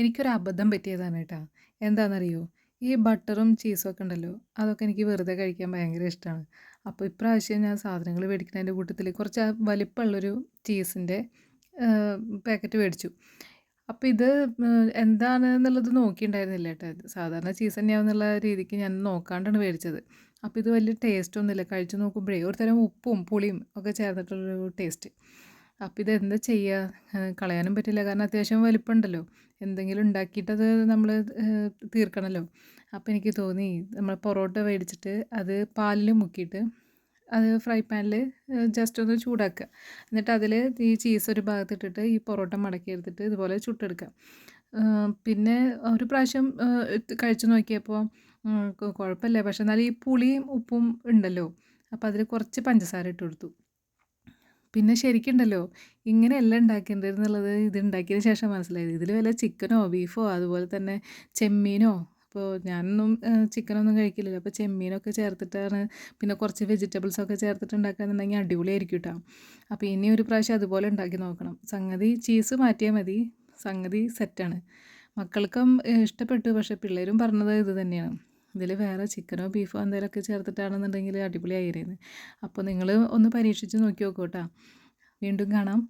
എനിക്കൊരു അബദ്ധം പറ്റിയതാണ് കേട്ടോ. എന്താണെന്നറിയോ? ഈ ബട്ടറും ചീസും ഒക്കെ ഉണ്ടല്ലോ, അതൊക്കെ എനിക്ക് വെറുതെ കഴിക്കാൻ ഭയങ്കര ഇഷ്ടമാണ്. അപ്പോൾ ഇപ്രാവശ്യം ഞാൻ സാധനങ്ങൾ മേടിക്കുന്നതിൻ്റെ കൂട്ടത്തിൽ കുറച്ച് വലിപ്പമുള്ളൊരു ചീസിൻ്റെ പാക്കറ്റ് മേടിച്ചു. അപ്പോൾ ഇത് എന്താണെന്നുള്ളത് നോക്കിയിട്ടുണ്ടായിരുന്നില്ല കേട്ടോ. ഇത് സാധാരണ ചീസ് തന്നെയാണെന്നുള്ള രീതിക്ക് ഞാൻ നോക്കാണ്ടാണ് മേടിച്ചത്. അപ്പോൾ ഇത് വലിയ ടേസ്റ്റൊന്നുമില്ല. കഴിച്ച് നോക്കുമ്പോഴേ ഒരു തരം ഉപ്പും പുളിയും ഒക്കെ ചേർന്നിട്ടുള്ളൊരു ടേസ്റ്റ്. അപ്പോൾ ഇതെന്താ ചെയ്യുക? കളയാനും പറ്റില്ല, കാരണം അത്യാവശ്യം വലിപ്പമുണ്ടല്ലോ. എന്തെങ്കിലും ഉണ്ടാക്കിയിട്ടത് നമ്മൾ തീർക്കണമല്ലോ. അപ്പോൾ എനിക്ക് തോന്നി നമ്മൾ പൊറോട്ട മേടിച്ചിട്ട് അത് പാലിൽ മുക്കിയിട്ട് അത് ഫ്രൈ പാനിൽ ജസ്റ്റ് ഒന്ന് ചൂടാക്കുക. എന്നിട്ട് അതിൽ ഈ ചീസ് ഒരു ഭാഗത്തിട്ടിട്ട് ഈ പൊറോട്ട മടക്കി എടുത്തിട്ട് ഇതുപോലെ ചുട്ടെടുക്കുക. പിന്നെ ഒരു പ്രാവശ്യം കഴിച്ചു നോക്കിയപ്പോൾ കുഴപ്പമില്ല. പക്ഷെ എന്നാലും ഈ പുളിയും ഉപ്പും ഉണ്ടല്ലോ. അപ്പോൾ അതിൽ കുറച്ച് പഞ്ചസാര ഇട്ട് കൊടുത്തു. പിന്നെ ശരിക്കുണ്ടല്ലോ, ഇങ്ങനെയല്ല ഉണ്ടാക്കേണ്ടതെന്നുള്ളത് ഇത് ഉണ്ടാക്കിയതിന് ശേഷം മനസ്സിലായത്. ഇതിൽ വല്ല ചിക്കനോ ബീഫോ അതുപോലെ തന്നെ ചെമ്മീനോ, അപ്പോൾ ഞാനൊന്നും ചിക്കനൊന്നും കഴിക്കില്ലല്ലോ. അപ്പോൾ ചെമ്മീനൊക്കെ ചേർത്തിട്ടാണ്, പിന്നെ കുറച്ച് വെജിറ്റബിൾസൊക്കെ ചേർത്തിട്ട് ഉണ്ടാക്കുകയെന്നുണ്ടെങ്കിൽ അടിപൊളിയായിരിക്കും കേട്ടോ. അപ്പോൾ ഇനി ഒരു പ്രാവശ്യം അതുപോലെ ഉണ്ടാക്കി നോക്കണം. സംഗതി ചീസ് മാറ്റിയാൽ മതി, സംഗതി സെറ്റാണ്. മക്കൾക്കും ഇഷ്ടപ്പെട്ടു. പക്ഷേ പിള്ളേരും പറഞ്ഞത് ഇത് തന്നെയാണ്. ഇതിൽ വേറെ ചിക്കനോ ബീഫോ എന്തെങ്കിലുമൊക്കെ ചേർത്തിട്ടാണെന്നുണ്ടെങ്കിൽ അടിപൊളിയായിരുന്നു. അപ്പോൾ നിങ്ങൾ ഒന്ന് പരീക്ഷിച്ച് നോക്കി നോക്കൂ കേട്ടോ. വീണ്ടും കാണാം.